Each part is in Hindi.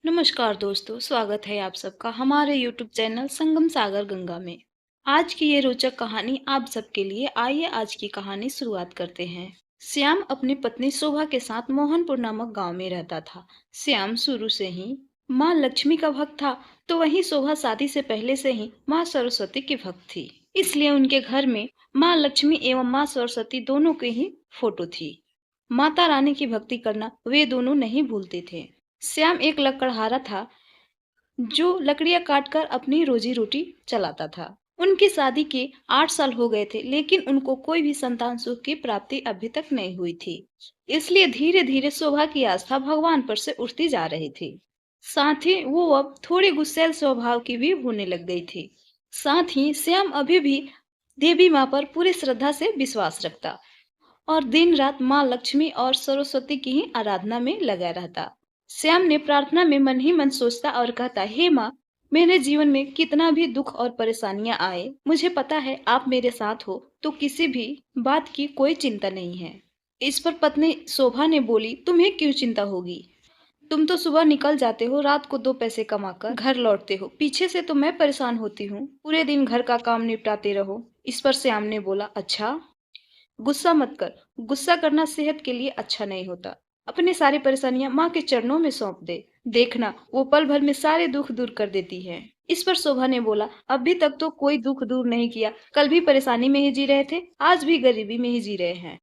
नमस्कार दोस्तों, स्वागत है आप सबका हमारे YouTube चैनल संगम सागर गंगा में। आज की ये रोचक कहानी आप सबके लिए। आइए आज की कहानी शुरुआत करते हैं। श्याम अपनी पत्नी शोभा के साथ मोहनपुर नामक गांव में रहता था। श्याम शुरू से ही माँ लक्ष्मी का भक्त था, तो वहीं शोभा शादी से पहले से ही माँ सरस्वती की भक्त थी। इसलिए उनके घर में माँ लक्ष्मी एवं माँ सरस्वती दोनों की ही फोटो थी। माता रानी की भक्ति करना वे दोनों नहीं भूलते थे। श्याम एक लकड़हारा था जो लकड़ियां काटकर अपनी रोजी रोटी चलाता था। उनकी शादी के 8 साल हो गए थे, लेकिन उनको कोई भी संतान सुख की प्राप्ति अभी तक नहीं हुई थी। इसलिए धीरे धीरे शोभा की आस्था भगवान पर से उठती जा रही थी। साथ ही वो अब थोड़ी गुस्सैल स्वभाव की भी होने लग गई थी। साथ ही श्याम अभी भी देवी माँ पर पूरी श्रद्धा से विश्वास रखता और दिन रात माँ लक्ष्मी और सरस्वती की ही आराधना में लगा रहता। श्याम ने प्रार्थना में मन ही मन सोचता और कहता, हे माँ, मेरे जीवन में कितना भी दुख और परेशानियां आए, मुझे पता है आप मेरे साथ हो, तो किसी भी बात की कोई चिंता नहीं है। इस पर पत्नी शोभा ने बोली, तुम्हें क्यों चिंता होगी? तुम तो सुबह निकल जाते हो, रात को 2 पैसे कमाकर घर लौटते हो। पीछे से तो मैं परेशान होती हूँ, पूरे दिन घर का काम निपटाते रहो। इस पर श्याम ने बोला, अच्छा, गुस्सा मत कर। गुस्सा करना सेहत के लिए अच्छा नहीं होता। अपनी सारी परेशानियां माँ के चरणों में सौंप दे। देखना, वो पल भर में सारे दुख दूर कर देती है। इस पर शोभा ने बोला, अभी तक तो कोई दुख दूर नहीं किया। कल भी परेशानी में ही जी रहे थे, आज भी गरीबी में ही जी रहे हैं।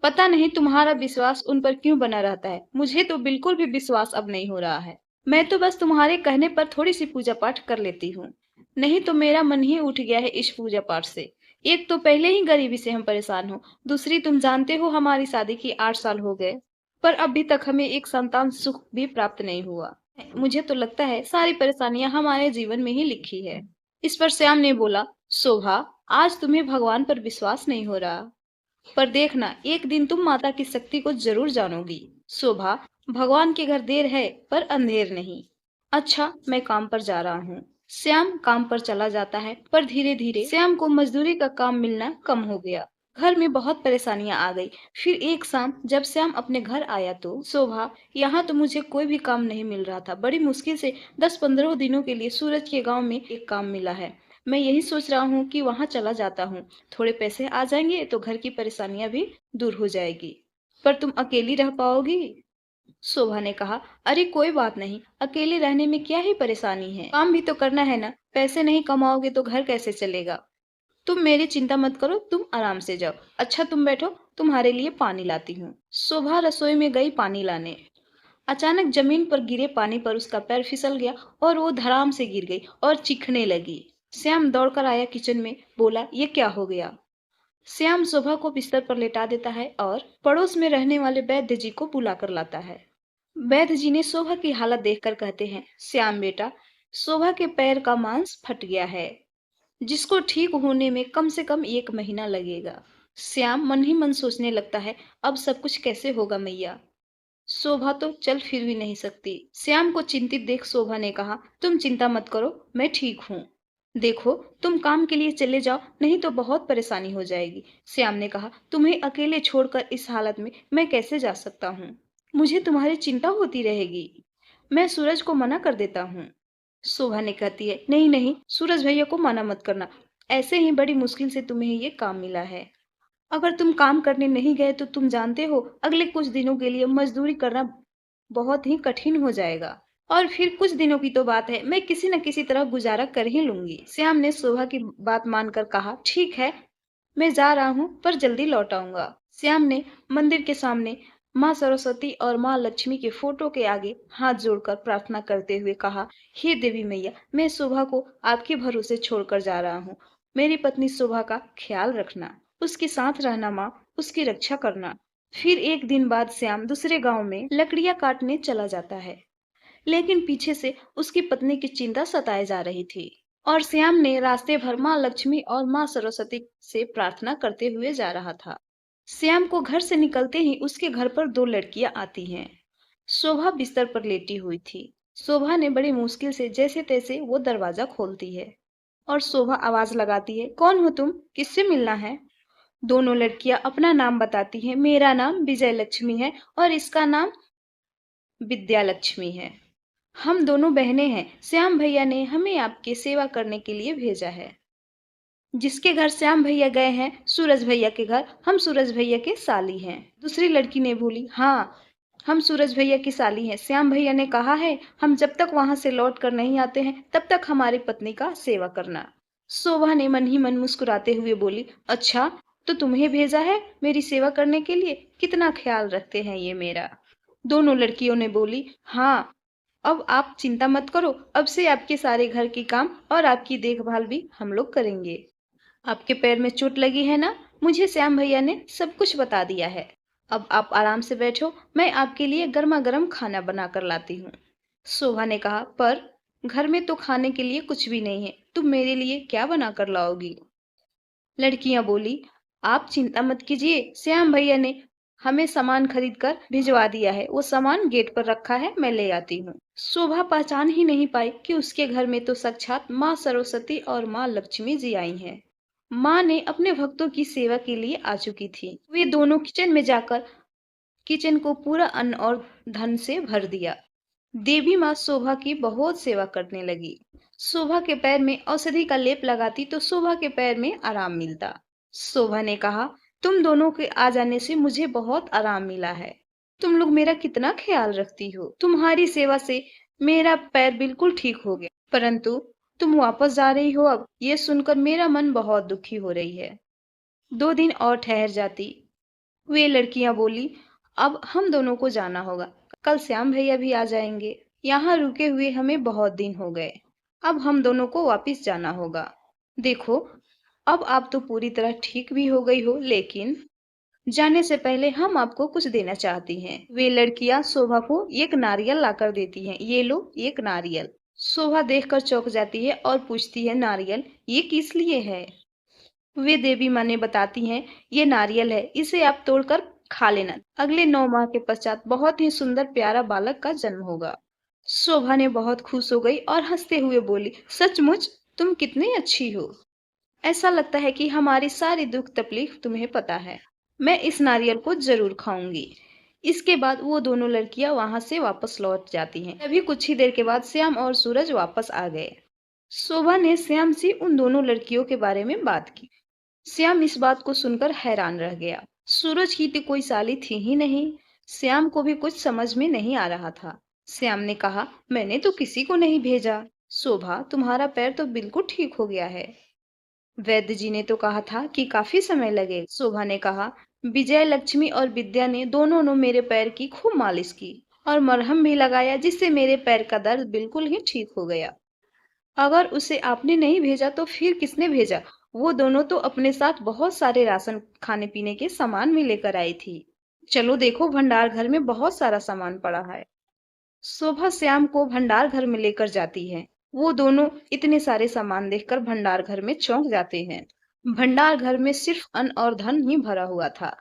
पता नहीं तुम्हारा विश्वास उन पर क्यों बना रहता है। मुझे तो बिल्कुल भी विश्वास अब नहीं हो रहा है। मैं तो बस तुम्हारे कहने पर थोड़ी सी पूजा पाठ कर लेती हूँ। नहीं तो मेरा मन ही उठ गया है इस पूजा पाठ से। एक तो पहले ही गरीबी से हम परेशान हो, दूसरी तुम जानते हो हमारी शादी की 8 साल हो गए, पर अभी तक हमें एक संतान सुख भी प्राप्त नहीं हुआ। मुझे तो लगता है सारी परेशानियां हमारे जीवन में ही लिखी है। इस पर श्याम ने बोला, शोभा, आज तुम्हें भगवान पर विश्वास नहीं हो रहा, पर देखना, एक दिन तुम माता की शक्ति को जरूर जानोगी। शोभा, भगवान के घर देर है पर अंधेर नहीं। अच्छा, मैं काम पर जा रहा हूँ। श्याम काम पर चला जाता है, पर धीरे धीरे श्याम को मजदूरी का काम मिलना कम हो गया। घर में बहुत परेशानियां आ गई। फिर एक शाम जब श्याम अपने घर आया तो, शोभा, यहाँ तो मुझे कोई भी काम नहीं मिल रहा था। बड़ी मुश्किल से 10-15 दिनों के लिए सूरज के गांव में एक काम मिला है। मैं यही सोच रहा हूँ कि वहाँ चला जाता हूँ। थोड़े पैसे आ जाएंगे तो घर की परेशानियां भी दूर हो जाएगी। पर तुम अकेली रह पाओगी? शोभा ने कहा, अरे कोई बात नहीं, अकेले रहने में क्या ही परेशानी है। काम भी तो करना है ना। पैसे नहीं कमाओगे तो घर कैसे चलेगा? तुम मेरी चिंता मत करो, तुम आराम से जाओ। अच्छा तुम बैठो, तुम्हारे लिए पानी लाती हूँ। शोभा रसोई में गई पानी लाने। अचानक जमीन पर गिरे पानी पर उसका पैर फिसल गया और वो धड़ाम से गिर गई और चीखने लगी। श्याम दौड़कर आया किचन में, बोला, ये क्या हो गया? श्याम शोभा को बिस्तर पर लेटा देता है और पड़ोस में रहने वाले वैद्य जी को बुला कर लाता है। वैद्य जी ने शोभा की हालत देखकर कहते हैं, श्याम बेटा, शोभा के पैर का मांस फट गया है, जिसको ठीक होने में कम से कम 1 महीना लगेगा। श्याम मन ही मन सोचने लगता है, अब सब कुछ कैसे होगा मैया। शोभा तो चल फिर भी नहीं सकती। श्याम को चिंतित देख शोभा ने कहा, तुम चिंता मत करो, मैं ठीक हूँ। देखो, तुम काम के लिए चले जाओ, नहीं तो बहुत परेशानी हो जाएगी। श्याम ने कहा, तुम्हें अकेले छोड़कर इस हालत में मैं कैसे जा सकता हूँ? मुझे तुम्हारी चिंता होती रहेगी। मैं सूरज को मना कर देता हूँ। शोभा ने कहती है, नहीं नहीं, सूरज भैया को मना मत करना। ऐसे ही बड़ी मुश्किल से तुम्हें ये काम मिला है। अगर तुम काम करने नहीं गए तो तुम जानते हो, अगले कुछ दिनों के लिए मजदूरी करना बहुत ही कठिन हो जाएगा। और फिर कुछ दिनों की तो बात है, मैं किसी न किसी तरह गुजारा कर ही लूंगी। श्याम ने शोभा की बात मानकर कहा, ठीक है, मैं जा रहा हूँ, पर जल्दी लौट आऊंगा। श्याम ने मंदिर के सामने माँ सरस्वती और माँ लक्ष्मी के फोटो के आगे हाथ जोड़कर प्रार्थना करते हुए कहा, हे देवी मैया, मैं शोभा को आपके भरोसे छोड़कर जा रहा हूँ। मेरी पत्नी शोभा का ख्याल रखना, उसके साथ रहना माँ, उसकी रक्षा करना। फिर एक दिन बाद श्याम दूसरे गांव में लकड़ियां काटने चला जाता है, लेकिन पीछे से उसकी पत्नी की चिंता सताए जा रही थी और श्याम ने रास्ते भर माँ लक्ष्मी और माँ सरस्वती से प्रार्थना करते हुए जा रहा था। श्याम को घर से निकलते ही उसके घर पर 2 लड़कियां आती हैं। शोभा बिस्तर पर लेटी हुई थी। शोभा ने बड़ी मुश्किल से जैसे तैसे वो दरवाजा खोलती है और शोभा आवाज लगाती है, कौन हो तुम, किससे मिलना है? दोनों लड़कियां अपना नाम बताती हैं। मेरा नाम विजय लक्ष्मी है और इसका नाम विद्या लक्ष्मी है। हम दोनों बहनें हैं। श्याम भैया ने हमें आपकी सेवा करने के लिए भेजा है। जिसके घर श्याम भैया गए हैं, सूरज भैया के घर, हम सूरज भैया के साली हैं। दूसरी लड़की ने बोली, हाँ, हम सूरज भैया की साली हैं। श्याम भैया ने कहा है, हम जब तक वहां से लौट कर नहीं आते हैं, तब तक हमारी पत्नी का सेवा करना। शोभा ने मन ही मन मुस्कुराते हुए बोली, अच्छा, तो तुम्हें भेजा है मेरी सेवा करने के लिए? कितना ख्याल रखते हैं ये मेरा। दोनों लड़कियों ने बोली, हाँ, अब आप चिंता मत करो, अब से आपके सारे घर के काम और आपकी देखभाल भी हम लोग करेंगे। आपके पैर में चोट लगी है ना? मुझे श्याम भैया ने सब कुछ बता दिया है। अब आप आराम से बैठो, मैं आपके लिए गर्मा गर्म खाना बना कर लाती हूँ। शोभा ने कहा, पर घर में तो खाने के लिए कुछ भी नहीं है, तुम मेरे लिए क्या बना कर लाओगी? लड़कियां बोली, आप चिंता मत कीजिए, श्याम भैया ने हमें सामान खरीद कर भिजवा दिया है, वो सामान गेट पर रखा है, मैं ले आती हूँ। शोभा पहचान ही नहीं पाई कि उसके घर में तो साक्षात माँ सरस्वती और माँ लक्ष्मी जी आई हैं। माँ ने अपने भक्तों की सेवा के लिए आ चुकी थी। वे दोनों किचन में जाकर किचन को पूरा अन्न और धन से भर दिया। देवी माँ शोभा की बहुत सेवा करने लगी। शोभा के पैर में औषधि का लेप लगाती तो शोभा के पैर में आराम मिलता। शोभा ने कहा, तुम दोनों के आ जाने से मुझे बहुत आराम मिला है। तुम लोग मेरा कितना ख्याल रखती हो। तुम्हारी सेवा से मेरा पैर बिल्कुल ठीक हो गया। परंतु तुम वापस जा रही हो अब, ये सुनकर मेरा मन बहुत दुखी हो रही है। 2 दिन और ठहर जाती। वे लड़कियां बोली, अब हम दोनों को जाना होगा। कल श्याम भैया भी आ जाएंगे। यहाँ रुके हुए हमें बहुत दिन हो गए। अब हम दोनों को वापस जाना होगा। देखो, अब आप तो पूरी तरह ठीक भी हो गई हो, लेकिन जाने से पहले हम आपको कुछ देना चाहती हैं। वे लड़कियां शोभा को एक नारियल लाकर देती हैं। ये लो, एक नारियल। शोभा देखकर चौंक जाती है और पूछती है, नारियल ये किस लिए है? वे देवी माँ ने बताती हैं, ये नारियल है, इसे आप तोड़कर खा लेना। अगले 9 माह के पश्चात बहुत ही सुंदर प्यारा बालक का जन्म होगा। शोभा ने बहुत खुश हो गई और हंसते हुए बोली, सचमुच तुम कितनी अच्छी हो। ऐसा लगता है कि हमारी सारी दुख तकलीफ तुम्हें पता है। मैं इस नारियल को जरूर खाऊंगी। इसके बाद वो दोनों लड़कियां वहां से वापस लौट जाती हैं। अभी कुछ ही देर के बाद श्याम और सूरज वापस आ गए। शोभा ने श्याम से उन दोनों लड़कियों के बारे में बात की। श्याम इस बात को सुनकर हैरान रह गया। सूरज की तो कोई साली थी ही नहीं। श्याम को भी कुछ समझ में नहीं आ रहा था। श्याम ने कहा, मैंने तो किसी को नहीं भेजा। शोभा, तुम्हारा पैर तो बिल्कुल ठीक हो गया है। वैद्य जी ने तो कहा था कि काफी समय लगेगा। शोभा ने कहा, विजय लक्ष्मी और विद्या ने दोनों ने मेरे पैर की खूब मालिश की और मरहम भी लगाया, जिससे मेरे पैर का दर्द बिल्कुल ही ठीक हो गया। अगर उसे आपने नहीं भेजा तो फिर किसने भेजा? वो दोनों तो अपने साथ बहुत सारे राशन खाने पीने के सामान भी लेकर आई थी। चलो देखो, भंडार घर में बहुत सारा सामान पड़ा है। शोभा श्याम को भंडार घर में लेकर जाती है। वो दोनों इतने सारे सामान देखकर भंडार घर में चौंक जाते हैं। भंडार घर में सिर्फ अन्न और धन ही भरा हुआ था।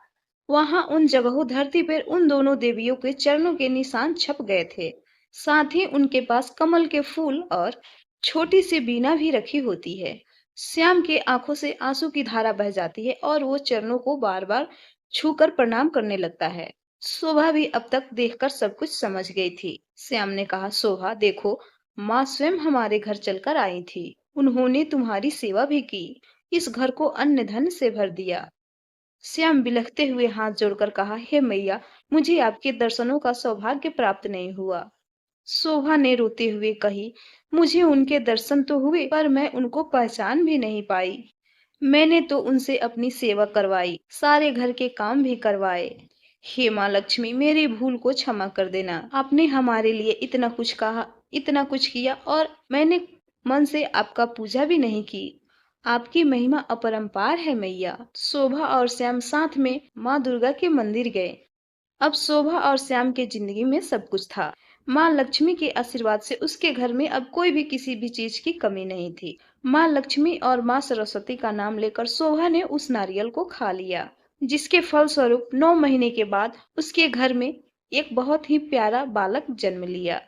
वहां उन जगहों धरती पर उन दोनों देवियों के चरणों के निशान छप गए थे। साथ ही उनके पास कमल के फूल और छोटी सी बीना भी रखी होती है। श्याम के आंखों से आंसू की धारा बह जाती है और वो चरणों को बार बार छूकर प्रणाम करने लगता है। शोभा भी अब तक देखकर सब कुछ समझ गई थी। श्याम ने कहा, शोभा देखो, माँ स्वयं हमारे घर चलकर आई थी। उन्होंने तुम्हारी सेवा भी की, इस घर को अन्न धन से भर दिया। श्याम बिलखते हुए हाथ जोड़कर कहा, हे मैया, मुझे आपके दर्शनों का सौभाग्य प्राप्त नहीं हुआ। शोभा ने रोते हुए कही, मुझे उनके दर्शन तो हुए, पर मैं उनको पहचान भी नहीं पाई। मैंने तो उनसे अपनी सेवा करवाई, सारे घर के काम भी करवाए। हे माँ लक्ष्मी, मेरी भूल को क्षमा कर देना। आपने हमारे लिए इतना कुछ कहा, इतना कुछ किया, और मैंने मन से आपका पूजा भी नहीं की। आपकी महिमा अपरंपार है मैया। शोभा और श्याम साथ में माँ दुर्गा के मंदिर गए। अब शोभा और श्याम के जिंदगी में सब कुछ था। माँ लक्ष्मी के आशीर्वाद से उसके घर में अब कोई भी किसी भी चीज की कमी नहीं थी। माँ लक्ष्मी और माँ सरस्वती का नाम लेकर शोभा ने उस नारियल को खा लिया, जिसके फल स्वरूप 9 महीने के बाद उसके घर में एक बहुत ही प्यारा बालक जन्म लिया,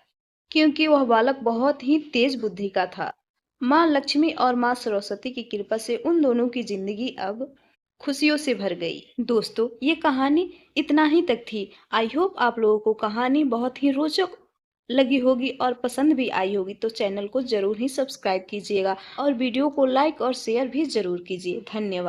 क्योंकि वह बालक बहुत ही तेज बुद्धि का था। माँ लक्ष्मी और माँ सरस्वती की कृपा से उन दोनों की जिंदगी अब खुशियों से भर गई। दोस्तों, ये कहानी इतना ही तक थी। आई होप आप लोगों को कहानी बहुत ही रोचक लगी होगी और पसंद भी आई होगी तो चैनल को ज़रूर ही सब्सक्राइब कीजिएगा और वीडियो को लाइक और शेयर भी ज़रूर कीजिए। धन्यवाद।